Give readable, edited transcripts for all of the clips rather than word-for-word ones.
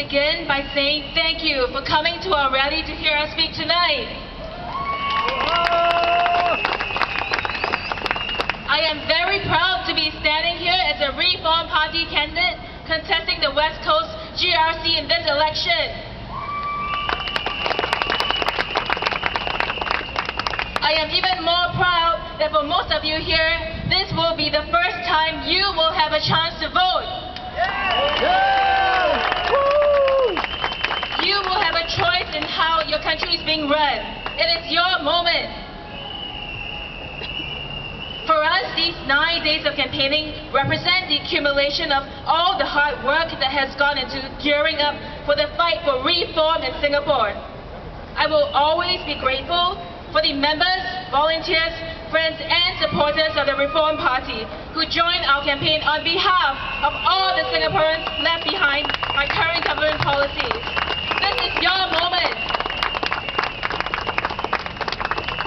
begin by saying thank you for coming to our rally to hear us speak tonight. I am very proud to be standing here as a Reform Party candidate contesting the West Coast GRC in this election. I am even more proud that for most of you here, this will be the first time you will have a chance to vote. You will have a choice in how your country is being run. It is your moment. For us, these 9 days of campaigning represent the accumulation of all the hard work that has gone into gearing up for the fight for reform in Singapore. I will always be grateful for the members, volunteers, friends and supporters of the Reform Party who joined our campaign on behalf of all the Singaporeans left behind by current government policies. This is your moment.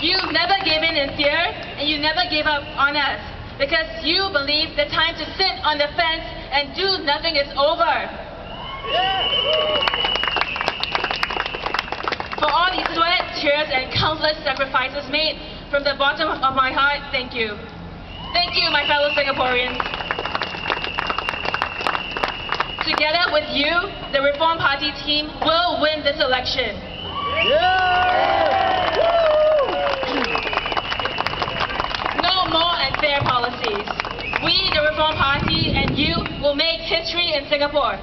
You never gave in fear and you never gave up on us because you believe the time to sit on the fence and do nothing is over. For all the sweat, tears, and countless sacrifices made from the bottom of my heart, thank you. Thank you, my fellow Singaporeans. Together with you, the Reform Party team will win this election. No more unfair policies. We, the Reform Party, and you will make history in Singapore.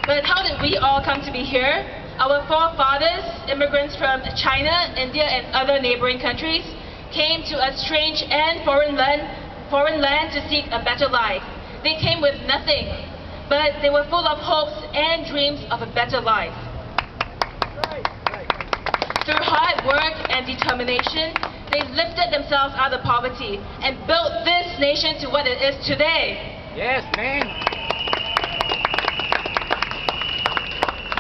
But how did we all come to be here? Our forefathers, immigrants from China, India, and other neighboring countries, came to a strange and foreign land to seek a better life. They came with nothing, but they were full of hopes and dreams of a better life. Through hard work and determination, they lifted themselves out of poverty and built this nation to what it is today. Yes, man.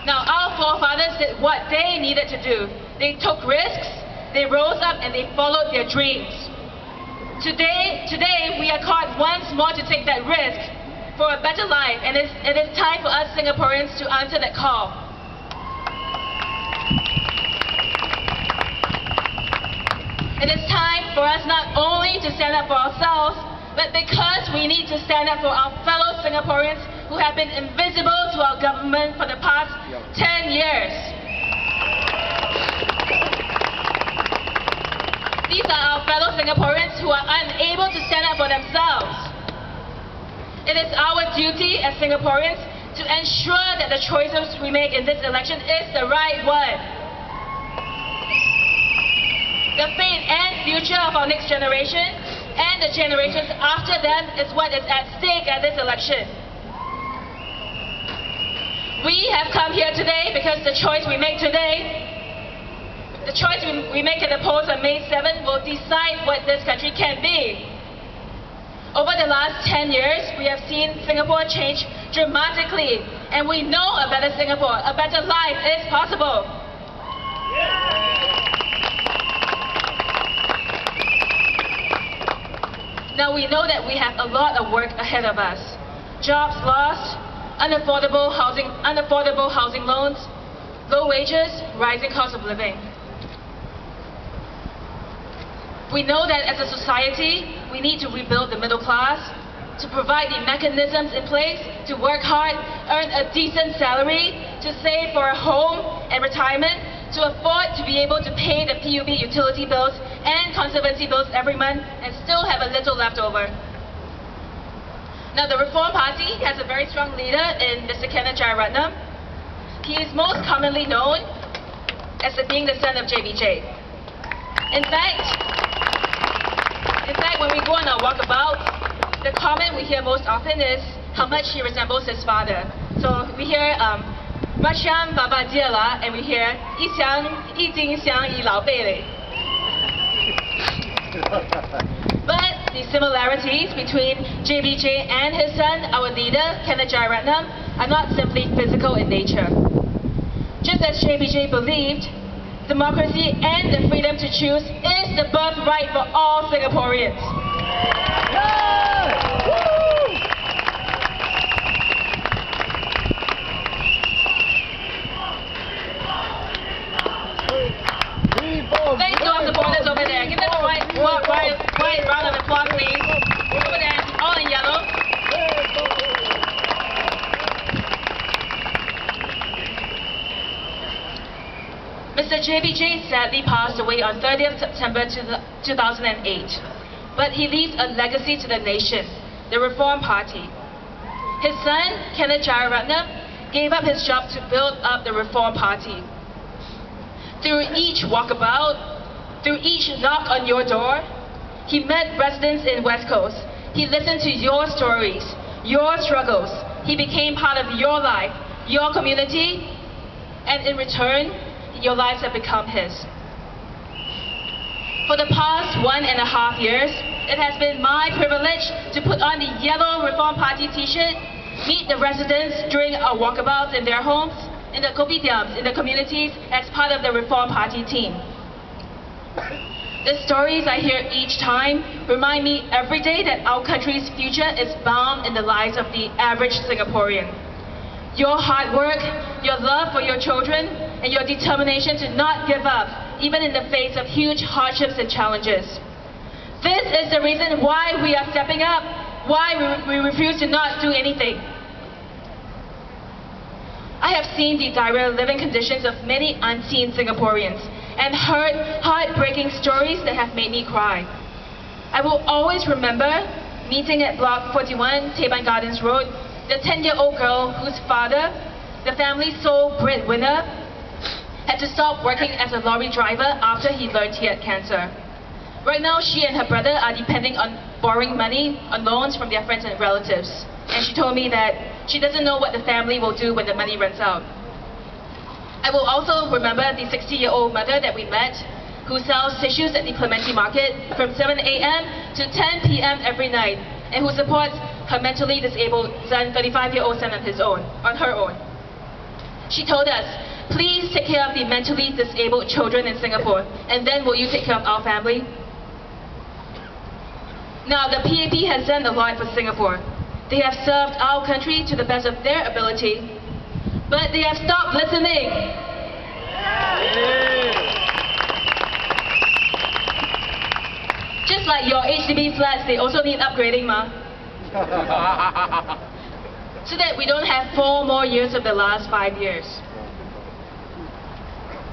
Now, our forefathers did what they needed to do. They took risks, they rose up, and they followed their dreams. Today we are called once more to take that risk for a better life, and it is time for us Singaporeans to answer that call. It is time for us not only to stand up for ourselves, but because we need to stand up for our fellow Singaporeans who have been invisible to our government for the past 10 years. These are our fellow Singaporeans who are unable to stand up for themselves. It is our duty as Singaporeans to ensure that the choices we make in this election is the right one. The fate and future of our next generation and the generations after them is what is at stake at this election. We have come here today because the choice we make today, the choice we make at the polls on May 7th will decide what this country can be. Over the last 10 years, we have seen Singapore change dramatically, and we know a better Singapore, a better life is possible. Now we know that we have a lot of work ahead of us. Jobs lost, unaffordable housing loans, low wages, rising cost of living. We know that as a society, we need to rebuild the middle class, to provide the mechanisms in place to work hard, earn a decent salary, to save for a home and retirement, to afford to be able to pay the PUB utility bills and conservancy bills every month and still have a little left over. Now, the Reform Party has a very strong leader in Mr. Kenneth Jararatnam. He is most commonly known as being the son of JBJ. In fact, when we go on our walkabout, the comment we hear most often is how much he resembles his father. So we hear Macam Baba dia lah, and we hear 一斤香一老辈嘞. But the similarities between JBJ and his son, our leader, Kenneth Jararatnam, are not simply physical in nature. Just as JBJ believed, democracy and the freedom to choose is the birthright for all Singaporeans. Mr. JBJ sadly passed away on 30th September 2008, but he leaves a legacy to the nation, the Reform Party. His son, Kenneth Jararatnam, gave up his job to build up the Reform Party. Through each walkabout, through each knock on your door, he met residents in West Coast. He listened to your stories, your struggles. He became part of your life, your community, and in return, your lives have become his. For the past 1.5 years, it has been my privilege to put on the yellow Reform Party t-shirt, meet the residents during our walkabouts in their homes, in the kopitiams, in the communities as part of the Reform Party team. The stories I hear each time remind me every day that our country's future is bound in the lives of the average Singaporean. Your hard work, your love for your children, and your determination to not give up, even in the face of huge hardships and challenges. This is the reason why we are stepping up, why we refuse to not do anything. I have seen the dire living conditions of many unseen Singaporeans and heard heartbreaking stories that have made me cry. I will always remember meeting at Block 41, Teban Gardens Road, the 10-year-old girl whose father, the family's sole breadwinner, had to stop working as a lorry driver after he learned he had cancer. Right now, she and her brother are depending on borrowing money on loans from their friends and relatives. And she told me that she doesn't know what the family will do when the money runs out. I will also remember the 60-year-old mother that we met, who sells tissues at the Clementi Market from 7 a.m. to 10 p.m. every night, and who supports her mentally disabled son, 35-year-old son on her own. She told us, please take care of the mentally disabled children in Singapore, and then will you take care of our family? Now, the PAP has done a lot for Singapore. They have served our country to the best of their ability, but they have stopped listening. Just like your HDB flats, they also need upgrading, so that we don't have 4 more years of the last 5 years.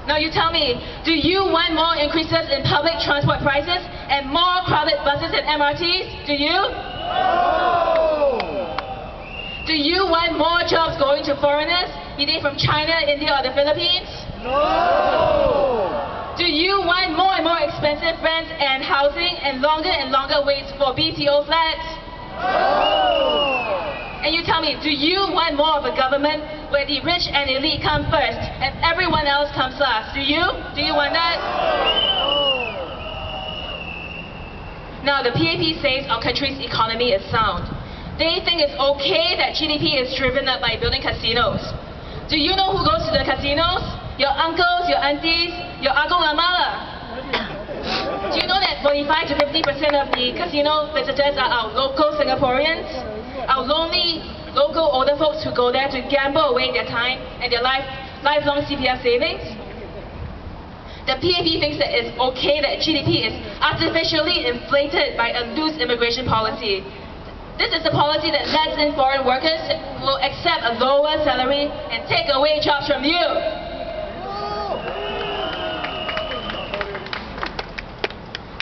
Now you tell me, do you want more increases in public transport prices and more crowded buses and MRTs? Do you? No! Do you want more jobs going to foreigners, be they from China, India, or the Philippines? No! Do you want more and more expensive rents and housing and longer waits for BTO flats? No! And you tell me, do you want more of a government where the rich and elite come first and everyone else comes last? Do you? Do you want that? Now, the PAP says our country's economy is sound. They think it's okay that GDP is driven up by building casinos. Do you know who goes to the casinos? Your uncles, your aunties, your agong amala. Do you know that 45 to 50% of the casino visitors are our local Singaporeans? Our lonely, local older folks who go there to gamble away their time and their lifelong CPF savings? The PAP thinks that it's okay that GDP is artificially inflated by a loose immigration policy. This is the policy that lets in foreign workers who will accept a lower salary and take away jobs from you.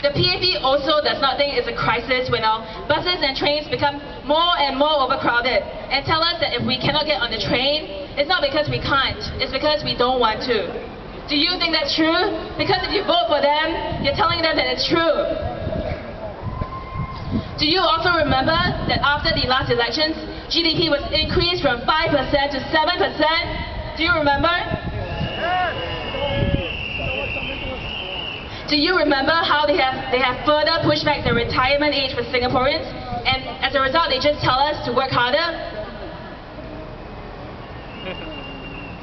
The PAP also does not think it's a crisis when our buses and trains become more and more overcrowded and tell us that if we cannot get on the train, it's not because we can't, it's because we don't want to. Do you think that's true? Because if you vote for them, you're telling them that it's true. Do you also remember that after the last elections, GDP was increased from 5% to 7%? Do you remember? Do you remember how they have further pushed back the retirement age for Singaporeans, and as a result they just tell us to work harder?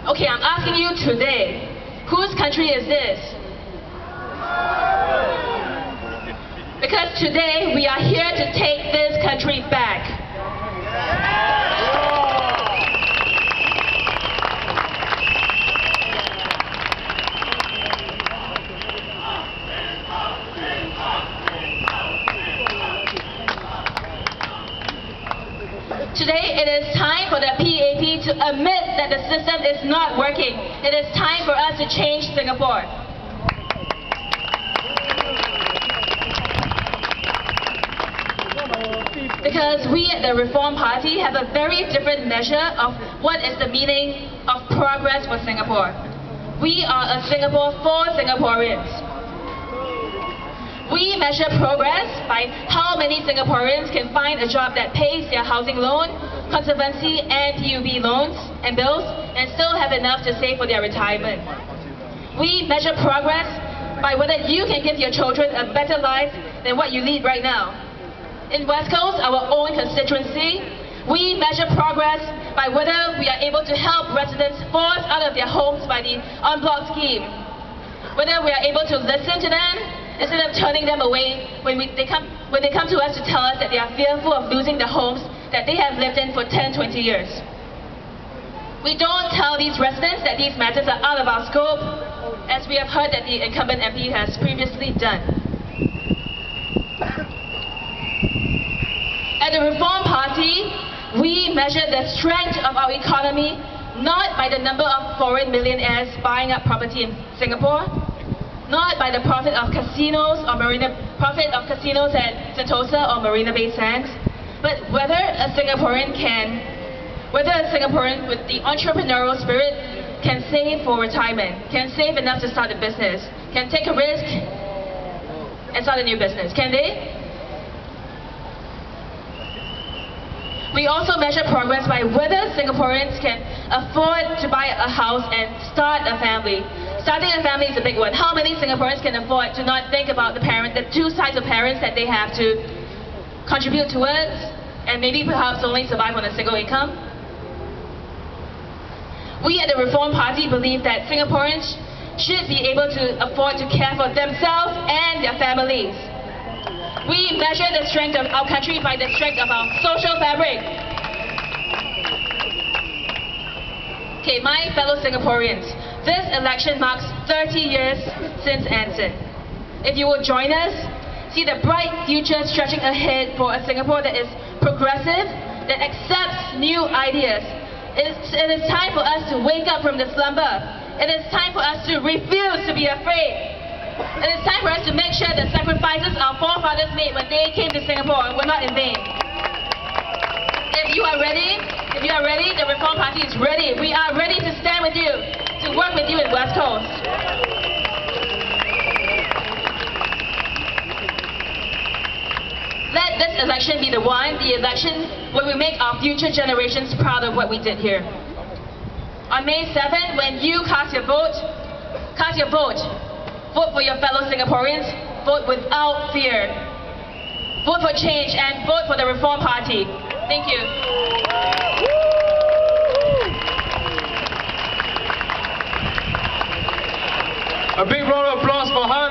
Okay, I'm asking you today, whose country is this? Because today we are here to take this country back. Today, it is time for the PAP to admit that the system is not working. It is time for us to change Singapore. Because we at the Reform Party have a very different measure of what is the meaning of progress for Singapore. We are a Singapore for Singaporeans. We measure progress by how many Singaporeans can find a job that pays their housing loan, conservancy and PUB loans and bills and still have enough to save for their retirement. We measure progress by whether you can give your children a better life than what you lead right now. In West Coast, our own constituency, we measure progress by whether we are able to help residents forced out of their homes by the en bloc scheme. Whether we are able to listen to them instead of turning them away when they come to us to tell us that they are fearful of losing the homes that they have lived in for 10, 20 years. We don't tell these residents that these matters are out of our scope, as we have heard that the incumbent MP has previously done. At the Reform Party, we measure the strength of our economy not by the number of foreign millionaires buying up property in Singapore, not by the profit of casinos at Sentosa or Marina Bay Sands, but whether a Singaporean with the entrepreneurial spirit can save for retirement, can save enough to start a business, can take a risk and start a new business. Can they? We also measure progress by whether Singaporeans can afford to buy a house and start a family. Starting a family is a big one. How many Singaporeans can afford to not think about the two sides of parents that they have to contribute towards and maybe perhaps only survive on a single income? We at the Reform Party believe that Singaporeans should be able to afford to care for themselves and their families. We measure the strength of our country by the strength of our social fabric. Okay, my fellow Singaporeans, this election marks 30 years since Anson. If you will join us, see the bright future stretching ahead for a Singapore that is progressive, that accepts new ideas. It is time for us to wake up from the slumber. It is time for us to refuse to be afraid. It is time for us to make sure the sacrifices our forefathers made when they came to Singapore were not in vain. If you are ready, the Reform Party is ready. We are ready to stand with you, to work with you in West Coast. Let this election be the election where we make our future generations proud of what we did here. On May 7th, when you cast your vote, vote for your fellow Singaporeans, vote without fear. Vote for change and vote for the Reform Party. Thank you. A big round of applause for her.